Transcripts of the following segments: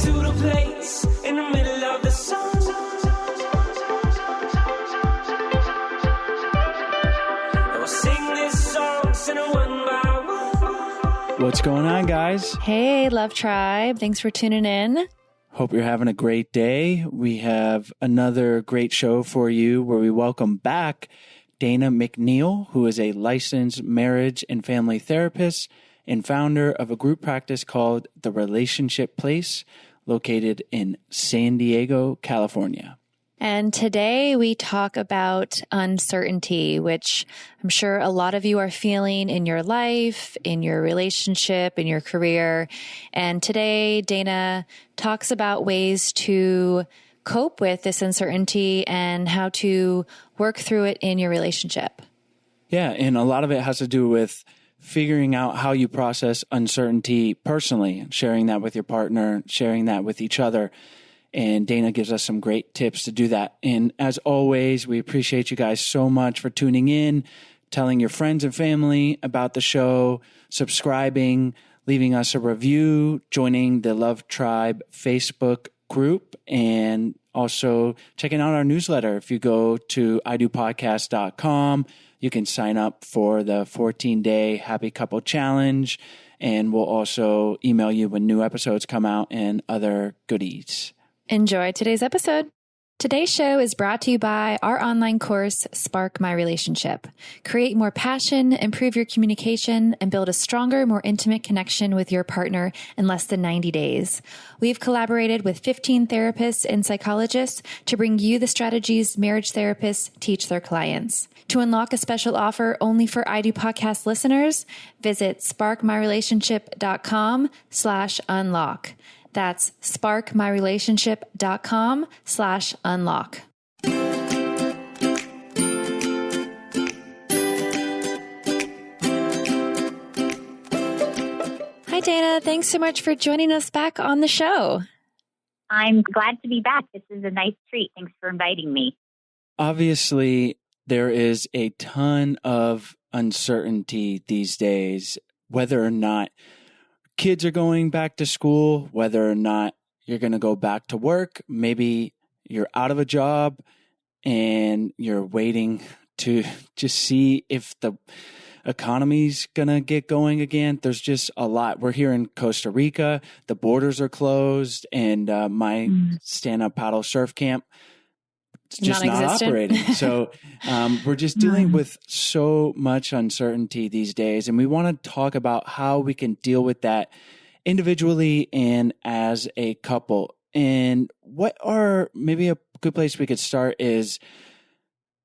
to the place in the middle of the sun. And we'll sing this song, sing it one by one. What's going on, guys? Hey, Love Tribe. Thanks for tuning in. Hope you're having a great day. We have another great show for you where we welcome back Dana McNeil, who is a licensed marriage and family therapist and founder of a group practice called The Relationship Place, located in San Diego, California. And today we talk about uncertainty, which I'm sure a lot of you are feeling in your life, in your relationship, in your career. And today Dana talks about ways to cope with this uncertainty and how to work through it in your relationship. Yeah, and a lot of it has to do with figuring out how you process uncertainty personally, sharing that with your partner, sharing that with each other. And Dana gives us some great tips to do that. And as always, we appreciate you guys so much for tuning in, telling your friends and family about the show, subscribing, leaving us a review, joining the Love Tribe Facebook group, and also checking out our newsletter. If you go to idopodcast.com, you can sign up for the 14-day Happy Couple Challenge, and we'll also email you when new episodes come out and other goodies. Enjoy today's episode. Today's show is brought to you by our online course, Spark My Relationship. Create more passion, improve your communication, and build a stronger, more intimate connection with your partner in less than 90 days. We've collaborated with 15 therapists and psychologists to bring you the strategies marriage therapists teach their clients. To unlock a special offer only for I Do Podcast listeners, visit sparkmyrelationship.com/unlock. That's sparkmyrelationship.com/unlock. Hi, Dana. Thanks so much for joining us back on the show. I'm glad to be back. This is a nice treat. Thanks for inviting me. Obviously, there is a ton of uncertainty these days, whether or not kids are going back to school, whether or not you're going to go back to work. Maybe you're out of a job and you're waiting to just see if the economy's going to get going again. There's just a lot. We're here in Costa Rica. The borders are closed, and my stand-up paddle surf camp, it's just not operating. So we're just dealing with so much uncertainty these days. And we want to talk about how we can deal with that individually and as a couple. And what are, maybe a good place we could start is,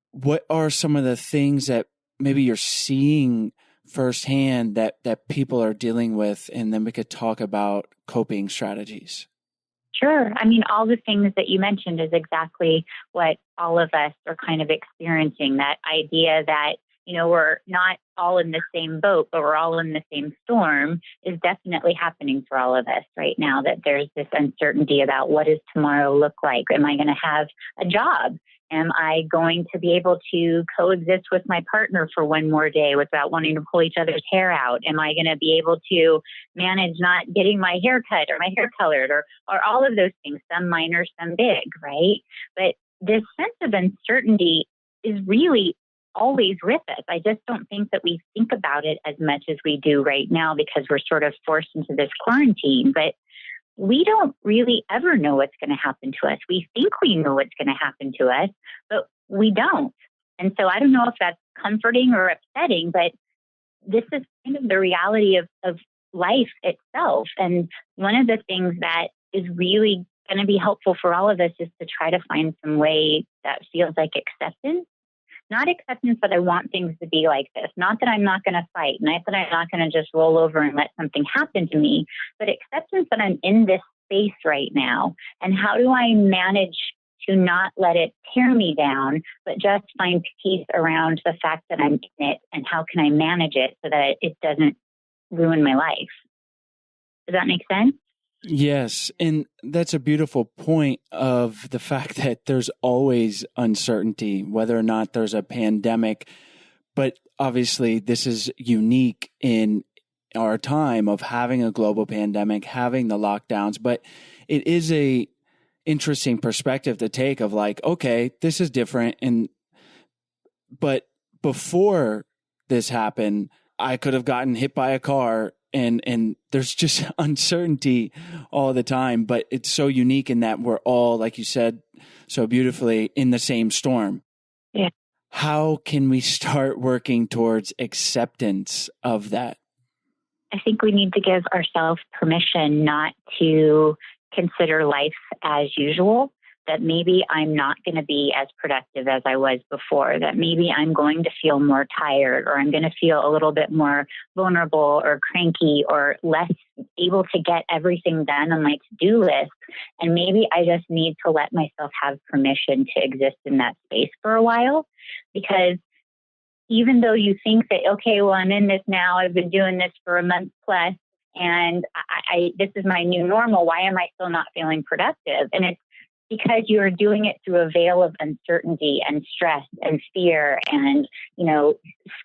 what are some of the things that maybe you're seeing firsthand that people are dealing with? And then we could talk about coping strategies. Sure. I mean, all the things that you mentioned is exactly what all of us are kind of experiencing. That idea that, we're not all in the same boat, but we're all in the same storm is definitely happening for all of us right now, that there's this uncertainty about what does tomorrow look like? Am I going to have a job? Am I going to be able to coexist with my partner for one more day without wanting to pull each other's hair out? Am I going to be able to manage not getting my hair cut or my hair colored or all of those things, some minor, some big, right? But this sense of uncertainty is really always with us. I just don't think that we think about it as much as we do right now because we're sort of forced into this quarantine. But we don't really ever know what's going to happen to us. We think we know what's going to happen to us, but we don't. And so I don't know if that's comforting or upsetting, but this is kind of the reality of life itself. And one of the things that is really going to be helpful for all of us is to try to find some way that feels like acceptance. Not acceptance that I want things to be like this, not that I'm not going to fight, not that I'm not going to just roll over and let something happen to me, but acceptance that I'm in this space right now. And how do I manage to not let it tear me down, but just find peace around the fact that I'm in it, and how can I manage it so that it doesn't ruin my life? Does that make sense? Yes. And that's a beautiful point of the fact that there's always uncertainty, whether or not there's a pandemic. But obviously, this is unique in our time of having a global pandemic, having the lockdowns, but it is a interesting perspective to take of like, okay, this is different. But before this happened, I could have gotten hit by a car and there's just uncertainty all the time, but it's so unique in that we're all, like you said so beautifully, in the same storm. Yeah. How can we start working towards acceptance of that? I think we need to give ourselves permission not to consider life as usual, that maybe I'm not going to be as productive as I was before, that maybe I'm going to feel more tired, or I'm going to feel a little bit more vulnerable or cranky or less able to get everything done on my to-do list. And maybe I just need to let myself have permission to exist in that space for a while, because even though you think that, okay, well, I'm in this now, I've been doing this for a month plus, and I this is my new normal, why am I still not feeling productive? And it's because you are doing it through a veil of uncertainty and stress and fear and,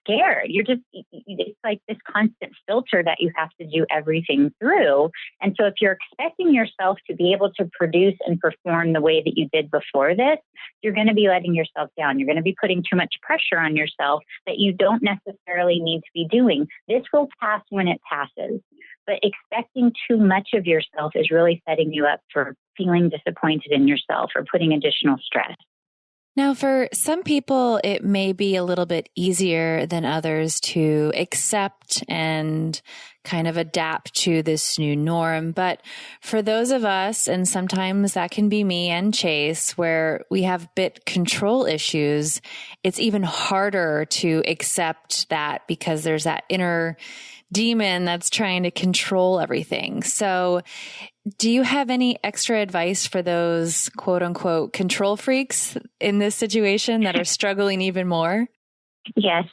scared. It's like this constant filter that you have to do everything through. And so if you're expecting yourself to be able to produce and perform the way that you did before this, you're going to be letting yourself down. You're going to be putting too much pressure on yourself that you don't necessarily need to be doing. This will pass when it passes. But expecting too much of yourself is really setting you up for feeling disappointed in yourself or putting additional stress. Now, for some people, it may be a little bit easier than others to accept and kind of adapt to this new norm. But for those of us, and sometimes that can be me and Chase, where we have bit control issues, it's even harder to accept that because there's that inner demon that's trying to control everything. So do you have any extra advice for those quote unquote control freaks in this situation that are struggling even more? Yes.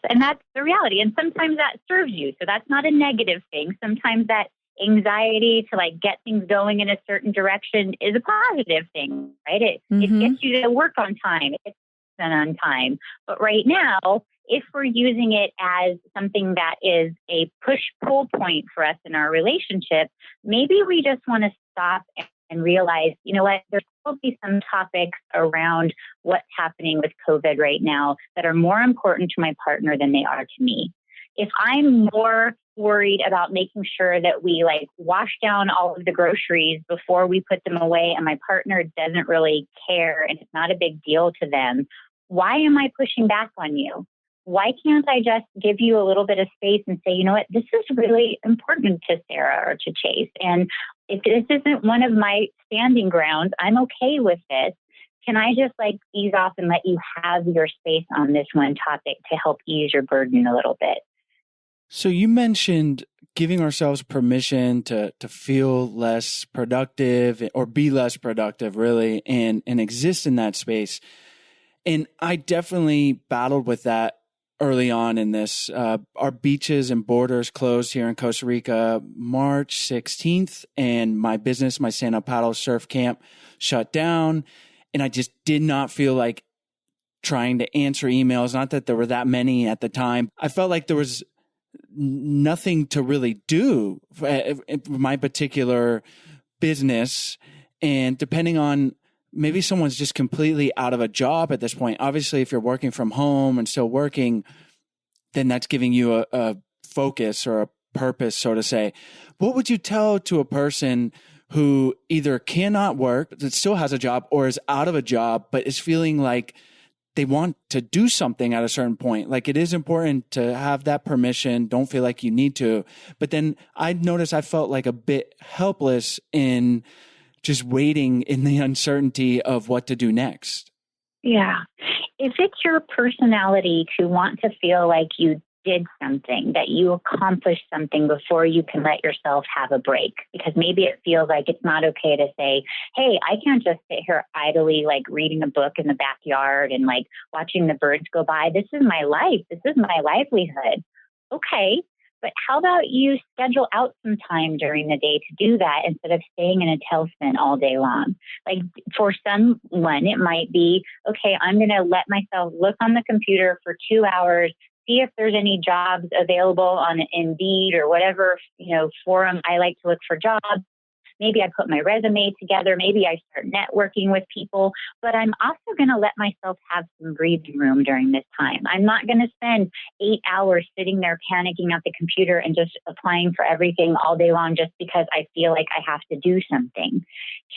And that's the reality. And sometimes that serves you. So that's not a negative thing. Sometimes that anxiety to get things going in a certain direction is a positive thing, right? It gets you to work on time. It gets you on time. But right now, if we're using it as something that is a push-pull point for us in our relationship, maybe we just want to stop and realize, you know what, there's probably some topics around what's happening with COVID right now that are more important to my partner than they are to me. If I'm more worried about making sure that we wash down all of the groceries before we put them away and my partner doesn't really care and it's not a big deal to them, why am I pushing back on you? Why can't I just give you a little bit of space and say, you know what, this is really important to Sarah or to Chase. And if this isn't one of my standing grounds, I'm okay with this. Can I just ease off and let you have your space on this one topic to help ease your burden a little bit? So you mentioned giving ourselves permission to feel less productive or be less productive, really, and exist in that space. And I definitely battled with that early on in this. Our beaches and borders closed here in Costa Rica March 16th, and my business, my stand-up paddle surf camp, shut down. And I just did not feel like trying to answer emails. Not that there were that many at the time. I felt like there was nothing to really do for my particular business. And depending on, maybe someone's just completely out of a job at this point. Obviously, if you're working from home and still working, then that's giving you a focus or a purpose, so to say. What would you tell to a person who either cannot work, that still has a job, or is out of a job, but is feeling like they want to do something at a certain point? Like, it is important to have that permission. Don't feel like you need to. But then I noticed I felt like a bit helpless in just waiting in the uncertainty of what to do next. Yeah. If it's your personality to want to feel like you did something, that you accomplished something before you can let yourself have a break, because maybe it feels like it's not okay to say, hey, I can't just sit here idly, reading a book in the backyard and watching the birds go by. This is my life. This is my livelihood. Okay. But how about you schedule out some time during the day to do that instead of staying in a tailspin all day long? For someone, it might be, okay, I'm going to let myself look on the computer for 2 hours, see if there's any jobs available on Indeed or whatever, forum I like to look for jobs. Maybe I put my resume together. Maybe I start networking with people, but I'm also going to let myself have some breathing room during this time. I'm not going to spend 8 hours sitting there panicking at the computer and just applying for everything all day long just because I feel like I have to do something.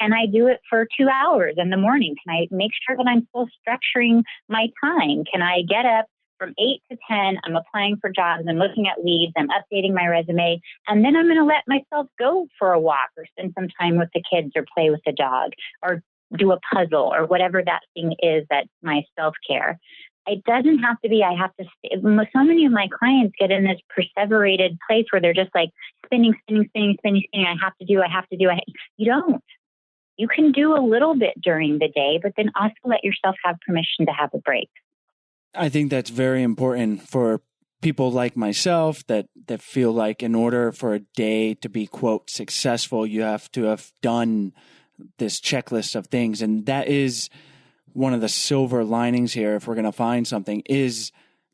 Can I do it for 2 hours in the morning? Can I make sure that I'm still structuring my time? Can I get up from 8 to 10, I'm applying for jobs, I'm looking at leads, I'm updating my resume, and then I'm going to let myself go for a walk or spend some time with the kids or play with the dog or do a puzzle or whatever that thing is that's my self-care. It doesn't have to be, I have to, so many of my clients get in this perseverated place where they're just like spinning. I have to do. You don't. You can do a little bit during the day, but then also let yourself have permission to have a break. I think that's very important for people like myself that feel like in order for a day to be, quote, successful, you have to have done this checklist of things. And that is one of the silver linings here, if we're going to find something, is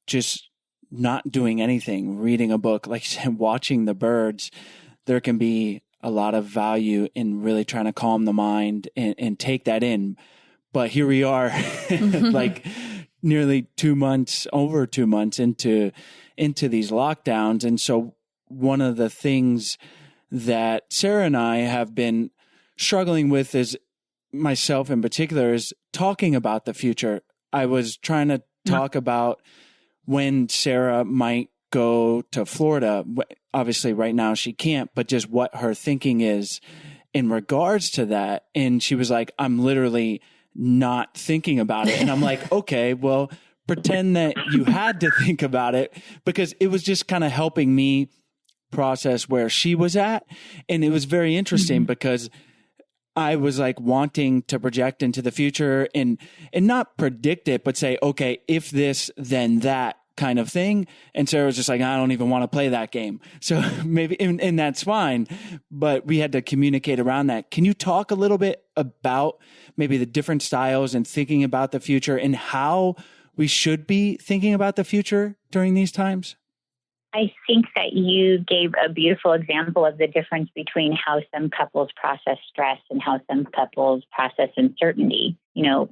just not doing anything, reading a book, like you said, watching the birds. There can be a lot of value in really trying to calm the mind and take that in. But here we are, like nearly over 2 months into these lockdowns. And so one of the things that Sarah and I have been struggling with, is myself in particular, is talking about the future. I was trying to talk about when Sarah might go to Florida. Obviously right now she can't, but just what her thinking is in regards to that. And she was like, I'm literally not thinking about it. And I'm like, okay, well, pretend that you had to think about it, because it was just kind of helping me process where she was at. And it was very interesting because I was like wanting to project into the future and not predict it, but say, okay, if this, then that kind of thing. And Sarah was just like, I don't even want to play that game. So maybe, and that's fine, but we had to communicate around that. Can you talk a little bit about maybe the different styles and thinking about the future and how we should be thinking about the future during these times? I think that you gave a beautiful example of the difference between how some couples process stress and how some couples process uncertainty.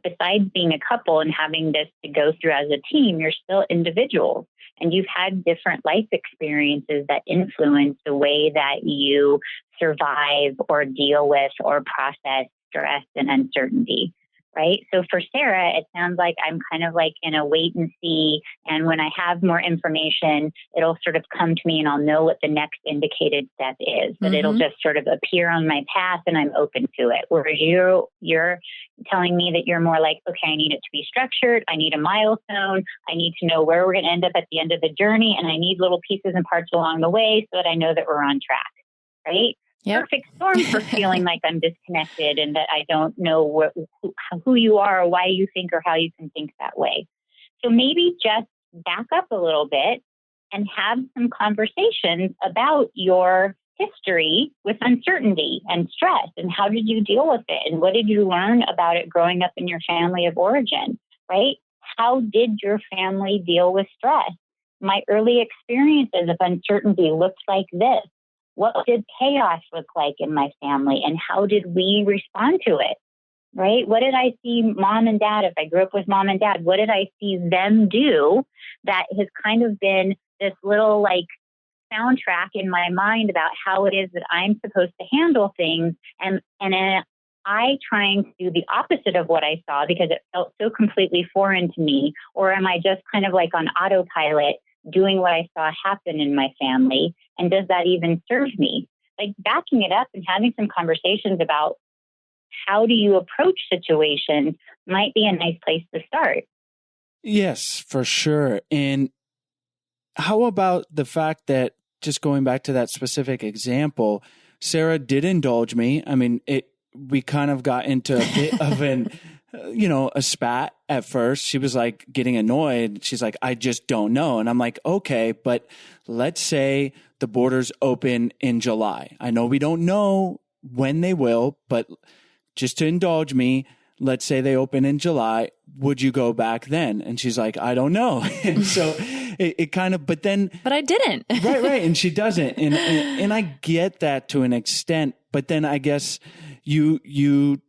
Besides being a couple and having this to go through as a team, you're still individuals, and you've had different life experiences that influence the way that you survive or deal with or process stress and uncertainty. Right. So for Sarah, it sounds like I'm kind of like in a wait and see. And when I have more information, it'll sort of come to me and I'll know what the next indicated step is. But it'll just sort of appear on my path and I'm open to it. Whereas you're telling me that you're more like, okay, I need it to be structured. I need a milestone. I need to know where we're going to end up at the end of the journey. And I need little pieces and parts along the way so that I know that we're on track. Right. Yep. Perfect storm for feeling like I'm disconnected and that I don't know who you are or why you think or how you can think that way. So maybe just back up a little bit and have some conversations about your history with uncertainty and stress and how did you deal with it and what did you learn about it growing up in your family of origin, right? How did your family deal with stress? My early experiences of uncertainty looked like this. What did chaos look like in my family and how did we respond to it, right? What did I see mom and dad, if I grew up with mom and dad, what did I see them do that has kind of been this little like soundtrack in my mind about how it is that I'm supposed to handle things and I trying to do the opposite of what I saw because it felt so completely foreign to me? Or am I just kind of like on autopilot doing what I saw happen in my family? And does that even serve me? Like backing it up and having some conversations about how do you approach situations might be a nice place to start. Yes, for sure. And how about the fact that, just going back to that specific example, Sarah did indulge me. I mean, we kind of got into a bit of a spat at first. She was like getting annoyed. She's like, I just don't know. And I'm like, okay, but let's say the borders open in July. I know we don't know when they will, but just to indulge me, let's say they open in July, would you go back then? And she's like, I don't know. And so it kind of, but I didn't. right. And she doesn't. And I get that to an extent, but then I guess you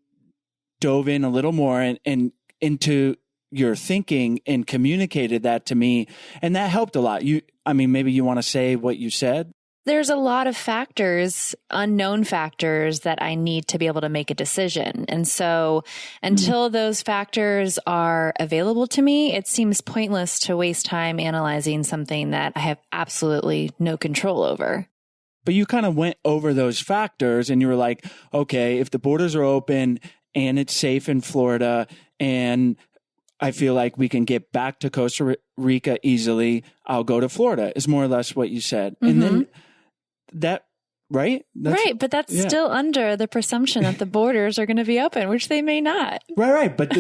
dove in a little more and into your thinking and communicated that to me. And that helped a lot. Maybe you want to say what you said. There's a lot of factors, unknown factors that I need to be able to make a decision. And so until those factors are available to me, it seems pointless to waste time analyzing something that I have absolutely no control over. But you kind of went over those factors and you were like, okay, if the borders are open and it's safe in Florida and I feel like we can get back to Costa Rica easily, I'll go to Florida, is more or less what you said. And then that, right? Right. But that's still under the presumption that the borders are going to be open, which they may not. Right. But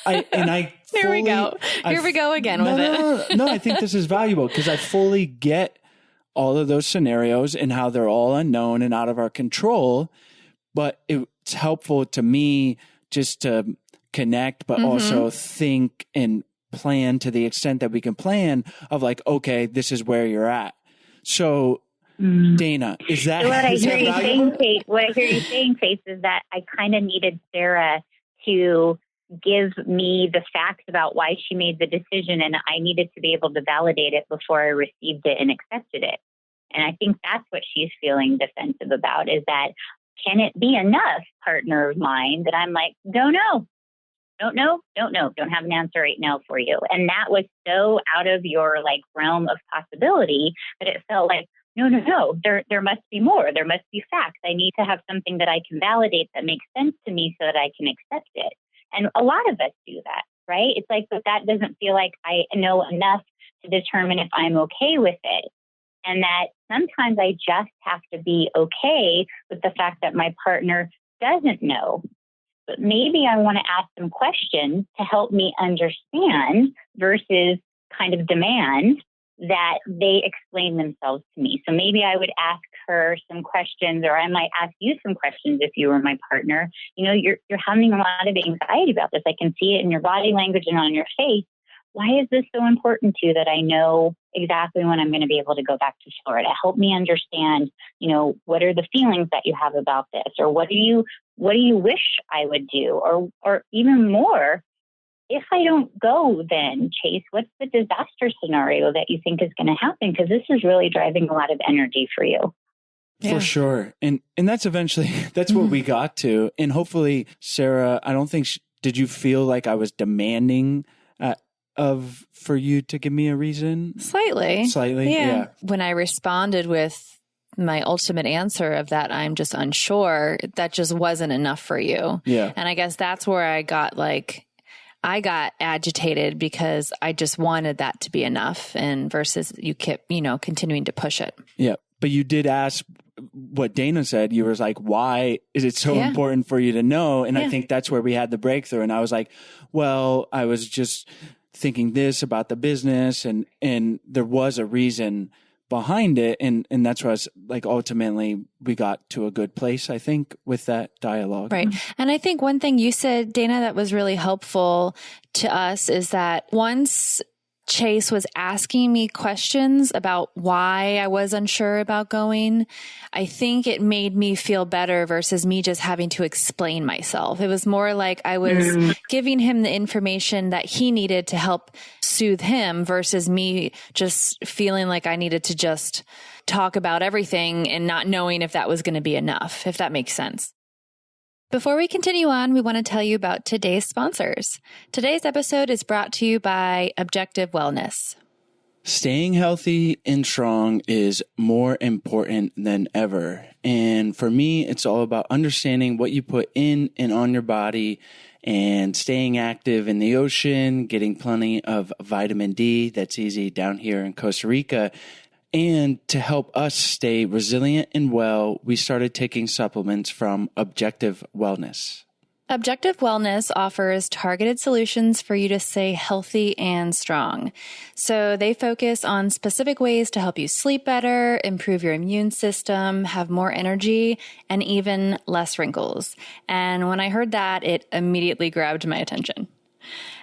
Here we go. Here we go again with it. No, I think this is valuable because I fully get all of those scenarios and how they're all unknown and out of our control. But it's helpful to me just to connect, but also think and plan to the extent that we can plan of like, okay, this is where you're at. So Dana, is that what I is hear that you valuable? saying, Kate? What I hear you saying, Faith, is that I kind of needed Sarah to give me the facts about why she made the decision, and I needed to be able to validate it before I received it and accepted it. And I think that's what she's feeling defensive about, is that can it be enough, partner of mine, that I'm like, don't know, don't have an answer right now for you. And that was so out of your like realm of possibility that it felt like, no, there must be more. There must be facts. I need to have something that I can validate that makes sense to me so that I can accept it. And a lot of us do that, right? It's like, but that doesn't feel like I know enough to determine if I'm okay with it. And that sometimes I just have to be okay with the fact that my partner doesn't know. But maybe I want to ask some questions to help me understand versus kind of demand that they explain themselves to me. So maybe I would ask her some questions, or I might ask you some questions if you were my partner. You're having a lot of anxiety about this. I can see it in your body language and on your face. Why is this so important to you that I know exactly when I'm going to be able to go back to Florida? Help me understand, what are the feelings that you have about this? Or what do you wish I would do? Or even more, if I don't go, then Chase, what's the disaster scenario that you think is going to happen? Because this is really driving a lot of energy for you. For sure. And that's eventually, that's what we got to. And hopefully, Sarah, I don't think, did you feel like I was demanding for you to give me a reason? Slightly. Yeah. When I responded with my ultimate answer of that I'm just unsure, that just wasn't enough for you. Yeah. And I guess that's where I got agitated because I just wanted that to be enough, and versus you kept, continuing to push it. Yeah. But you did ask what Dana said. You were like, why is it so important for you to know? And I think that's where we had the breakthrough. And I was like, well, I was just thinking this about the business, and there was a reason behind it. And that's why I was like, ultimately we got to a good place, I think, with that dialogue. Right. And I think one thing you said, Dana, that was really helpful to us is that once Chase was asking me questions about why I was unsure about going, I think it made me feel better versus me just having to explain myself. It was more like I was giving him the information that he needed to help soothe him versus me just feeling like I needed to just talk about everything and not knowing if that was going to be enough, if that makes sense. Before we continue on, we want to tell you about today's sponsors. Today's episode is brought to you by Objective Wellness. Staying healthy and strong is more important than ever. And for me, it's all about understanding what you put in and on your body and staying active in the ocean, getting plenty of vitamin D. That's easy down here in Costa Rica. And to help us stay resilient and well, we started taking supplements from Objective Wellness. Objective Wellness offers targeted solutions for you to stay healthy and strong. So they focus on specific ways to help you sleep better, improve your immune system, have more energy, and even less wrinkles. And when I heard that, it immediately grabbed my attention.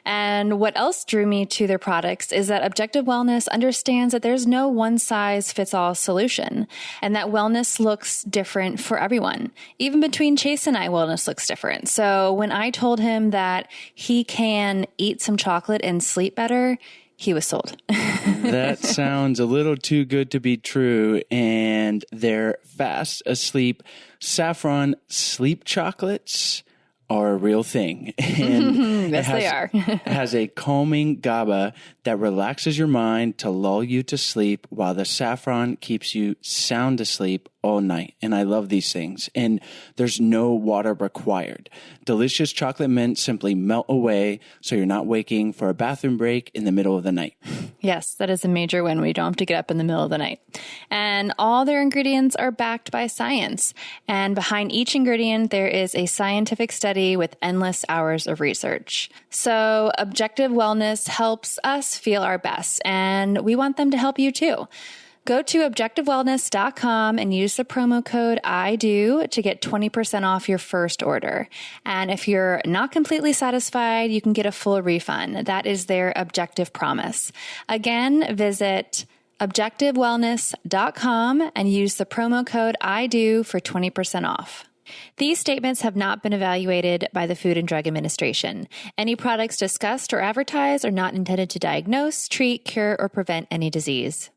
And what else drew me to their products is that Objective Wellness understands that there's no one-size-fits-all solution and that wellness looks different for everyone. Even between Chase and I, wellness looks different. So when I told him that he can eat some chocolate and sleep better, he was sold. That sounds a little too good to be true. And their fast asleep saffron sleep chocolates are a real thing. And yes, they are. It has a calming GABA that relaxes your mind to lull you to sleep, while the saffron keeps you sound asleep all night. And I love these things. And there's no water required. Delicious chocolate mint simply melt away so you're not waking for a bathroom break in the middle of the night. Yes, that is a major win. We don't have to get up in the middle of the night. And all their ingredients are backed by science. And behind each ingredient, there is a scientific study with endless hours of research. So Objective Wellness helps us feel our best, and we want them to help you too. Go to objectivewellness.com and use the promo code IDO to get 20% off your first order. And if you're not completely satisfied, you can get a full refund. That is their objective promise. Again, visit objectivewellness.com and use the promo code IDO for 20% off. These statements have not been evaluated by the Food and Drug Administration. Any products discussed or advertised are not intended to diagnose, treat, cure, or prevent any disease.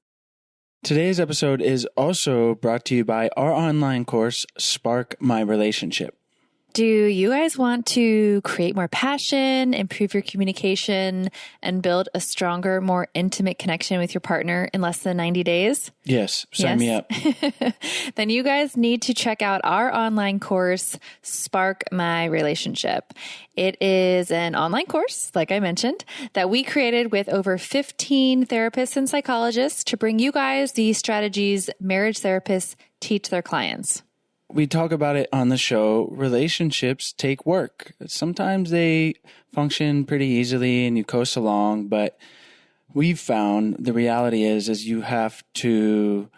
Today's episode is also brought to you by our online course, Spark My Relationship. Do you guys want to create more passion, improve your communication, and build a stronger, more intimate connection with your partner in less than 90 days? Yes, sign me up. Then you guys need to check out our online course, Spark My Relationship. It is an online course, like I mentioned, that we created with over 15 therapists and psychologists to bring you guys the strategies marriage therapists teach their clients. We talk about it on the show. Relationships take work. Sometimes they function pretty easily and you coast along, but we've found the reality is you have to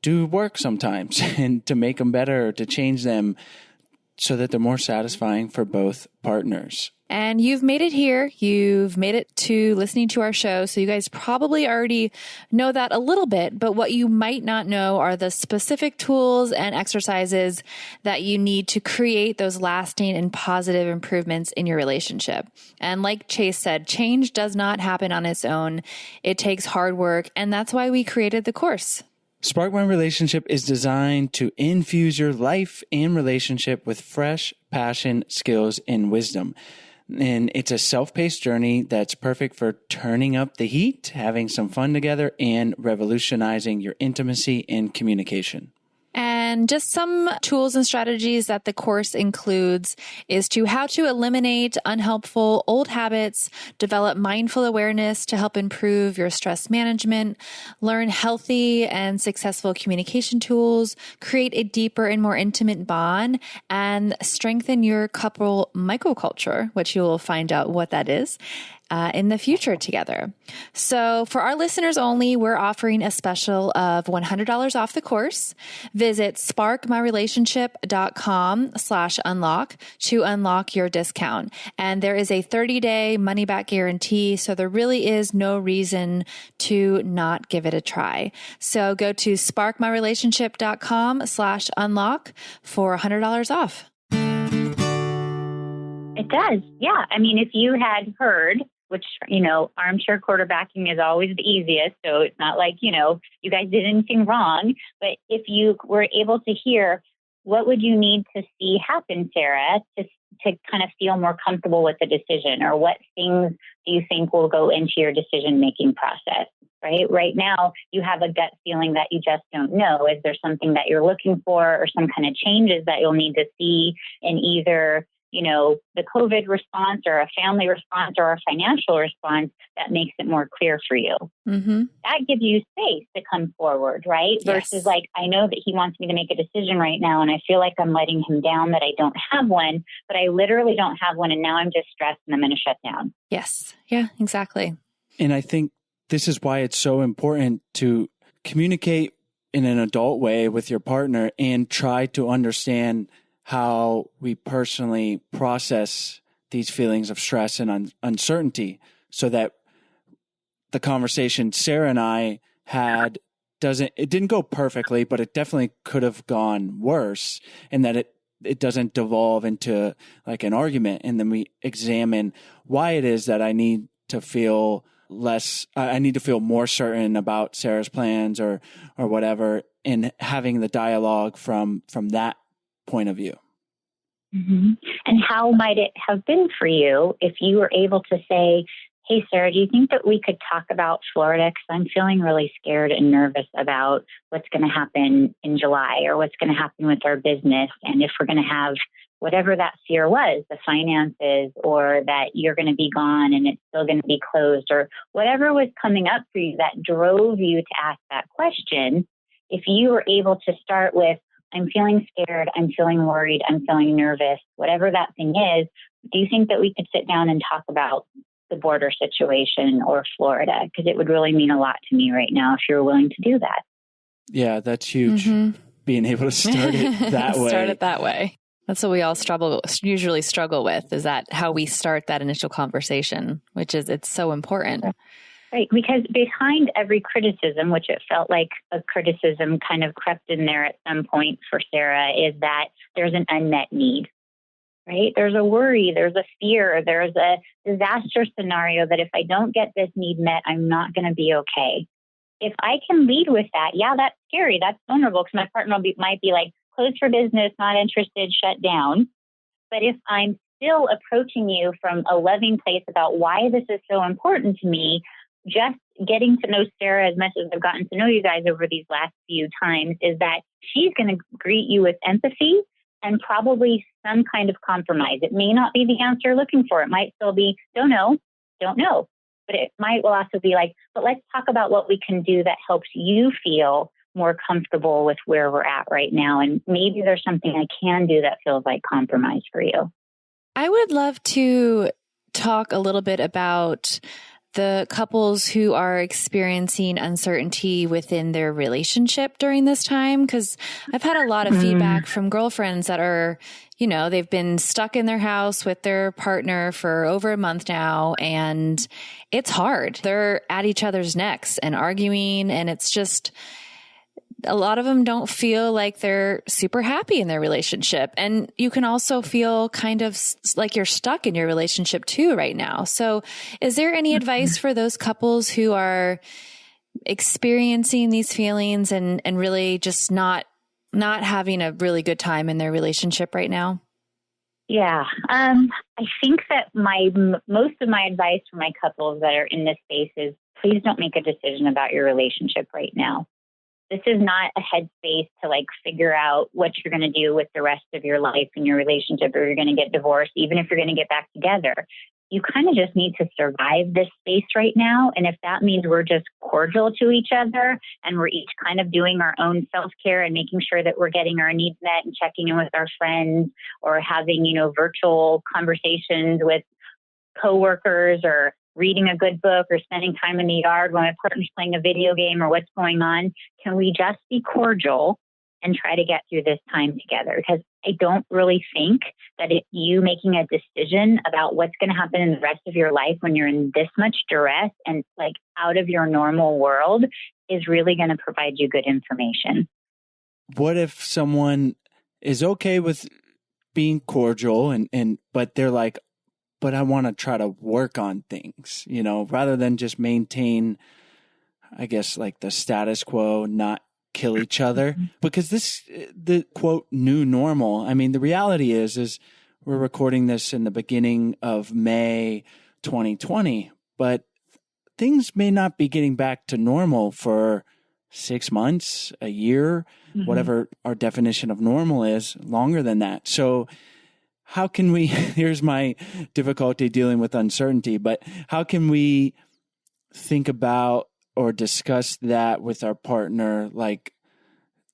do work sometimes and to make them better, to change them so that they're more satisfying for both partners. And you've made it here. You've made it to listening to our show. So you guys probably already know that a little bit, but what you might not know are the specific tools and exercises that you need to create those lasting and positive improvements in your relationship. And like Chase said, change does not happen on its own. It takes hard work. And that's why we created the course. Spark My Relationship is designed to infuse your life and relationship with fresh passion, skills, and wisdom. And it's a self-paced journey that's perfect for turning up the heat, having some fun together, and revolutionizing your intimacy and communication. And just some tools and strategies that the course includes is how to eliminate unhelpful old habits, develop mindful awareness to help improve your stress management, learn healthy and successful communication tools, create a deeper and more intimate bond, and strengthen your couple microculture, which you will find out what that is. In the future together. So for our listeners only, we're offering a special of $100 off the course. Visit sparkmyrelationship.com/unlock to unlock your discount. And there is a 30-day money-back guarantee. So there really is no reason to not give it a try. So go to sparkmyrelationship.com/unlock for $100 off. It does. Yeah. I mean, if you had heard, which, armchair quarterbacking is always the easiest. So it's not like, you guys did anything wrong. But if you were able to hear, what would you need to see happen, Sarah, to kind of feel more comfortable with the decision? Or what things do you think will go into your decision-making process? Right now, you have a gut feeling that you just don't know. Is there something that you're looking for or some kind of changes that you'll need to see in either the COVID response or a family response or a financial response that makes it more clear for you. Mm-hmm. That gives you space to come forward, right? Versus Yes. I know that he wants me to make a decision right now and I feel like I'm letting him down, that I don't have one, but I literally don't have one. And now I'm just stressed and I'm going to shut down. Yes. Yeah, exactly. And I think this is why it's so important to communicate in an adult way with your partner and try to understand how we personally process these feelings of stress and uncertainty, so that the conversation Sarah and I had it didn't go perfectly, but it definitely could have gone worse, and that it doesn't devolve into like an argument. And then we examine why it is that I need to feel more certain about Sarah's plans or whatever, and having the dialogue from that point of view. Mm-hmm. And how might it have been for you if you were able to say, hey, Sarah, do you think that we could talk about Florida? Because I'm feeling really scared and nervous about what's going to happen in July or what's going to happen with our business. And if we're going to have whatever that fear was, the finances, or that you're going to be gone and it's still going to be closed, or whatever was coming up for you that drove you to ask that question, if you were able to start with, I'm feeling scared, I'm feeling worried, I'm feeling nervous, whatever that thing is, do you think that we could sit down and talk about the border situation or Florida? Because it would really mean a lot to me right now if you're willing to do that. Yeah, that's huge. Mm-hmm. Being able to start it that way. Start it that way. That's what we all usually struggle with, is that how we start that initial conversation, which is, it's so important. Right, because behind every criticism, which it felt like a criticism kind of crept in there at some point for Sarah, is that there's an unmet need, right? There's a worry, there's a fear, there's a disaster scenario that if I don't get this need met, I'm not going to be okay. If I can lead with that, yeah, that's scary, that's vulnerable, because my partner might be like, closed for business, not interested, shut down. But if I'm still approaching you from a loving place about why this is so important to me, just getting to know Sarah as much as I've gotten to know you guys over these last few times, is that she's going to greet you with empathy and probably some kind of compromise. It may not be the answer you're looking for. It might still be, don't know. But it might will also be like, but let's talk about what we can do that helps you feel more comfortable with where we're at right now. And maybe there's something I can do that feels like compromise for you. I would love to talk a little bit about the couples who are experiencing uncertainty within their relationship during this time, because I've had a lot of feedback from girlfriends that are, they've been stuck in their house with their partner for over a month now, and it's hard. They're at each other's necks and arguing, and it's just, a lot of them don't feel like they're super happy in their relationship. And you can also feel kind of like you're stuck in your relationship too right now. So is there any advice for those couples who are experiencing these feelings and really just not having a really good time in their relationship right now? Yeah. I think that most of my advice for my couples that are in this space is, please don't make a decision about your relationship right now. This is not a headspace to figure out what you're going to do with the rest of your life in your relationship, or you're going to get divorced, even if you're going to get back together. You kind of just need to survive this space right now. And if that means we're just cordial to each other and we're each kind of doing our own self-care and making sure that we're getting our needs met and checking in with our friends, or having, virtual conversations with coworkers, or reading a good book, or spending time in the yard when my partner's playing a video game, or what's going on, can we just be cordial and try to get through this time together? Because I don't really think that you making a decision about what's going to happen in the rest of your life when you're in this much duress and out of your normal world is really going to provide you good information. What if someone is okay with being cordial but they're like, but I want to try to work on things, rather than just maintain, I guess, the status quo, not kill each other. Because the quote, new normal, the reality is we're recording this in the beginning of May 2020, but things may not be getting back to normal for 6 months, a year, whatever our definition of normal is, longer than that. So how can we, here's my difficulty dealing with uncertainty, but how can we think about or discuss that with our partner, like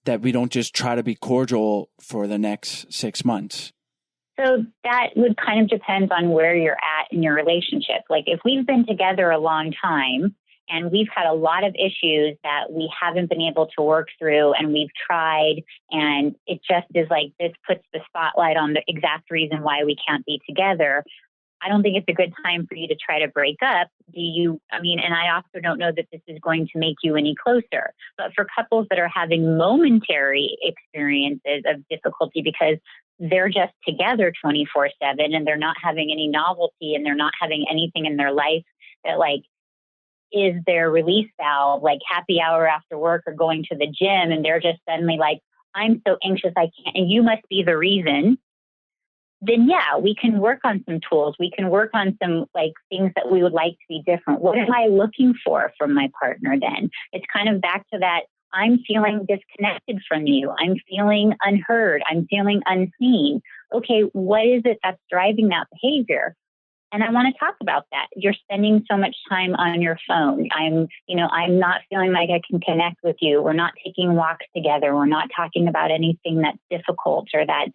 that we don't just try to be cordial for the next 6 months? So that would kind of depend on where you're at in your relationship. Like if we've been together a long time and we've had a lot of issues that we haven't been able to work through and we've tried, and it just is like this puts the spotlight on the exact reason why we can't be together, I don't think it's a good time for you to try to break up. And I also don't know that this is going to make you any closer. But for couples that are having momentary experiences of difficulty because they're just together 24/7 and they're not having any novelty and they're not having anything in their life that like is their release valve, like happy hour after work or going to the gym, and they're just suddenly like, I'm so anxious I can't, and you must be the reason. Then yeah, we can work on some tools. We can work on some like things that we would like to be different. What am I looking for from my partner then? It's kind of back to that, I'm feeling disconnected from you. I'm feeling unheard. I'm feeling unseen. Okay, what is it that's driving that behavior? And I want to talk about that. You're spending so much time on your phone. I'm not feeling like I can connect with you. We're not taking walks together. We're not talking about anything that's difficult or that,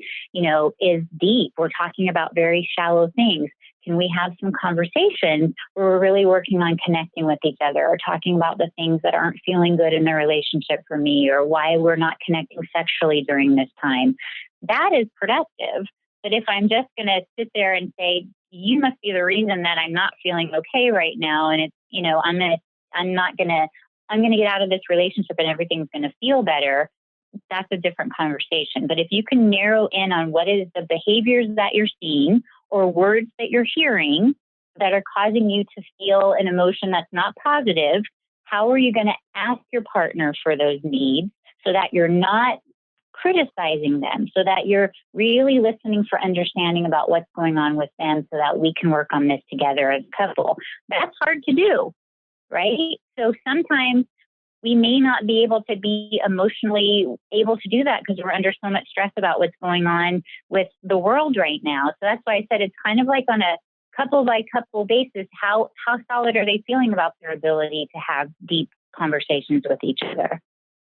is deep. We're talking about very shallow things. Can we have some conversations where we're really working on connecting with each other or talking about the things that aren't feeling good in the relationship for me or why we're not connecting sexually during this time? That is productive. But if I'm just going to sit there and say, you must be the reason that I'm not feeling okay right now, and it's, I'm going to get out of this relationship and everything's going to feel better, that's a different conversation. But if you can narrow in on what is the behaviors that you're seeing or words that you're hearing that are causing you to feel an emotion that's not positive, how are you going to ask your partner for those needs so that you're not criticizing them, so that you're really listening for understanding about what's going on with them so that we can work on this together as a couple? That's hard to do, right? So sometimes we may not be able to be emotionally able to do that because we're under so much stress about what's going on with the world right now. So that's why I said it's kind of like on a couple by couple basis. How solid are they feeling about their ability to have deep conversations with each other?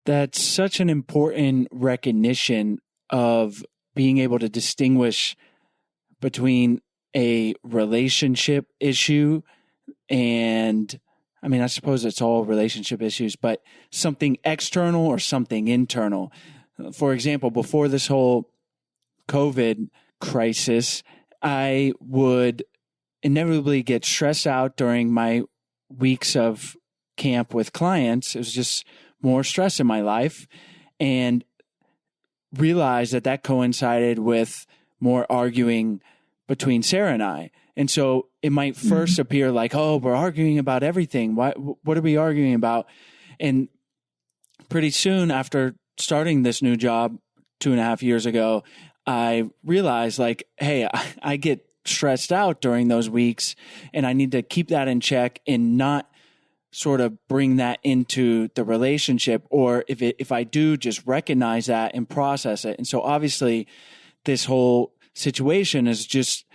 That's such an important recognition of being able to distinguish between a relationship issue and, I suppose it's all relationship issues, but something external or something internal. For example, before this whole COVID crisis, I would inevitably get stressed out during my weeks of camp with clients. It was just more stress in my life, and realized that coincided with more arguing between Sarah and I. And so it might first appear like, oh, we're arguing about everything. What are we arguing about? And pretty soon after starting this new job 2.5 years ago, I realized like, hey, I get stressed out during those weeks, and I need to keep that in check and not sort of bring that into the relationship, or if I do, just recognize that and process it. And so obviously this whole situation is just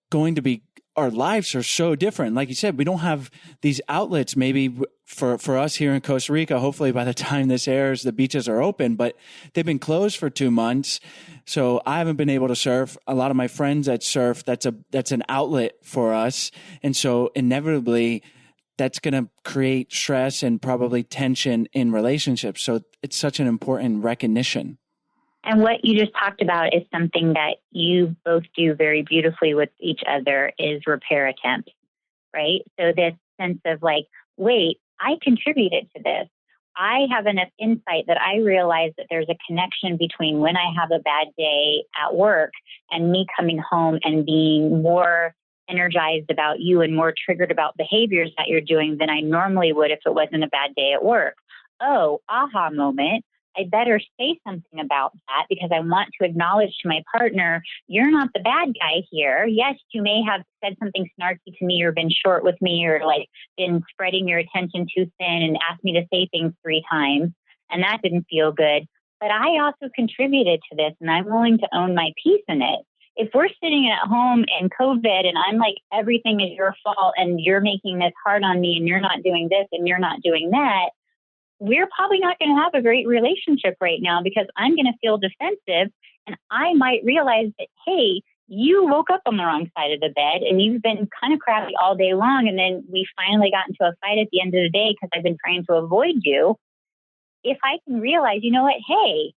going to be, our lives are so different. Like you said, we don't have these outlets. Maybe for us here in Costa Rica, hopefully by the time this airs, the beaches are open, but they've been closed for 2 months. So I haven't been able to surf. A lot of my friends that surf, that's an outlet for us. And so inevitably that's going to create stress and probably tension in relationships. So it's such an important recognition. And what you just talked about is something that you both do very beautifully with each other, is repair attempts, right? So this sense of like, wait, I contributed to this. I have enough insight that I realize that there's a connection between when I have a bad day at work and me coming home and being more energized about you and more triggered about behaviors that you're doing than I normally would if it wasn't a bad day at work. Oh, aha moment. I better say something about that because I want to acknowledge to my partner, you're not the bad guy here. Yes, you may have said something snarky to me or been short with me or like been spreading your attention too thin and asked me to say things 3 times. And that didn't feel good. But I also contributed to this and I'm willing to own my piece in it. if we're sitting at home in COVID and I'm like, everything is your fault and you're making this hard on me and you're not doing this and you're not doing that, we're probably not going to have a great relationship right now, because I'm going to feel defensive and I might realize that, hey, you woke up on the wrong side of the bed and you've been kind of crappy all day long. And then we finally got into a fight at the end of the day because I've been trying to avoid you. If I can realize, you know what, hey,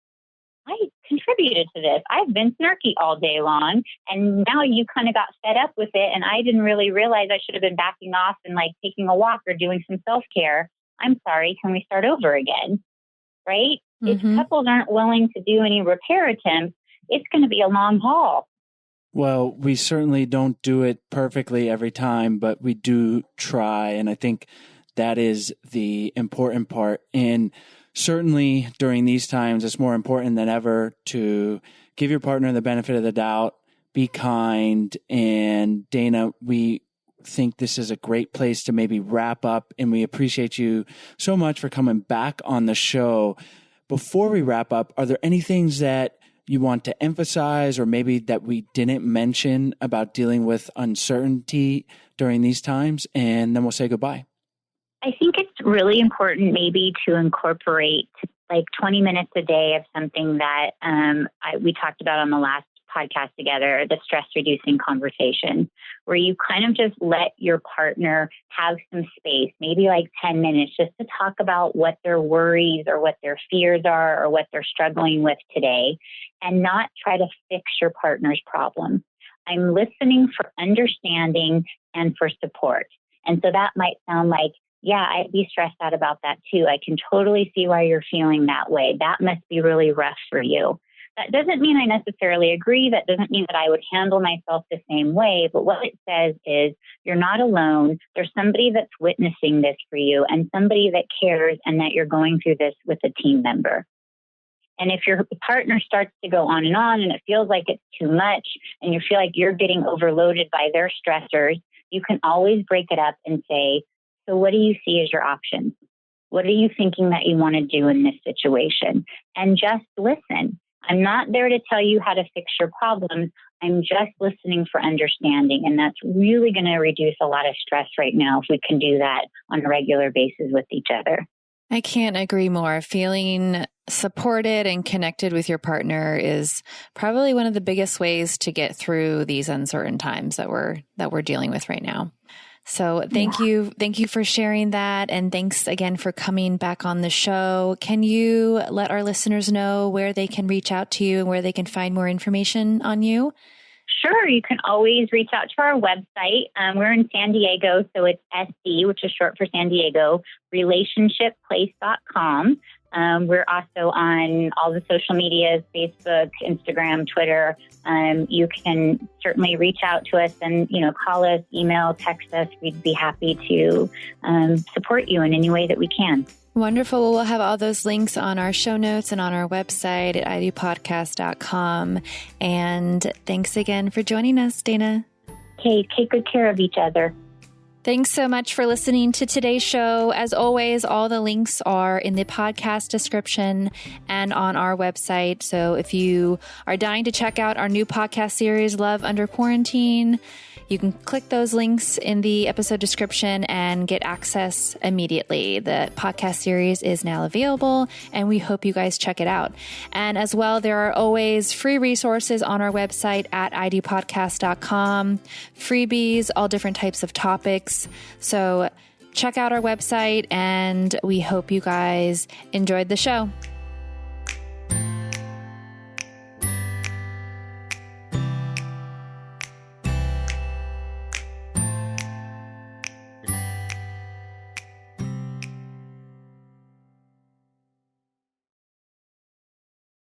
I contributed to this. I've been snarky all day long, and now you kind of got fed up with it, and I didn't really realize I should have been backing off and like taking a walk or doing some self-care. I'm sorry. Can we start over again? Right? If couples aren't willing to do any repair attempts, it's going to be a long haul. Well, we certainly don't do it perfectly every time, but we do try. And I think that is the important part. And certainly during these times, it's more important than ever to give your partner the benefit of the doubt, be kind. And Dana, we think this is a great place to maybe wrap up. And we appreciate you so much for coming back on the show. Before we wrap up, are there any things that you want to emphasize or maybe that we didn't mention about dealing with uncertainty during these times? And then we'll say goodbye. I think it's really important maybe to incorporate like 20 minutes a day of something that we talked about on the last podcast together, the stress reducing conversation, where you kind of just let your partner have some space, maybe like 10 minutes just to talk about what their worries or what their fears are or what they're struggling with today, and not try to fix your partner's problem. I'm listening for understanding and for support. And so that might sound like, yeah, I'd be stressed out about that too. I can totally see why you're feeling that way. That must be really rough for you. That doesn't mean I necessarily agree. That doesn't mean that I would handle myself the same way. But what it says is you're not alone. There's somebody that's witnessing this for you and somebody that cares, and that you're going through this with a team member. And if your partner starts to go on and it feels like it's too much and you feel like you're getting overloaded by their stressors, you can always break it up and say, so what do you see as your options? What are you thinking that you want to do in this situation? And just listen. I'm not there to tell you how to fix your problems. I'm just listening for understanding. And that's really going to reduce a lot of stress right now if we can do that on a regular basis with each other. I can't agree more. Feeling supported and connected with your partner is probably one of the biggest ways to get through these uncertain times that we're dealing with right now. So thank you for sharing that. And thanks again for coming back on the show. Can you let our listeners know where they can reach out to you and where they can find more information on you? Sure. You can always reach out to our website. We're in San Diego, so it's SD, which is short for San Diego, relationshipplace.com. We're also on all the social medias, Facebook, Instagram, Twitter. You can certainly reach out to us and, call us, email, text us. We'd be happy to support you in any way that we can. Wonderful. Well, we'll have all those links on our show notes and on our website at idopodcast.com. And thanks again for joining us, Dana. Okay, take good care of each other. Thanks so much for listening to today's show. As always, all the links are in the podcast description and on our website. So if you are dying to check out our new podcast series, Love Under Quarantine, you can click those links in the episode description and get access immediately. The podcast series is now available, and we hope you guys check it out. And as well, there are always free resources on our website at idopodcast.com, freebies, all different types of topics. So check out our website, and we hope you guys enjoyed the show.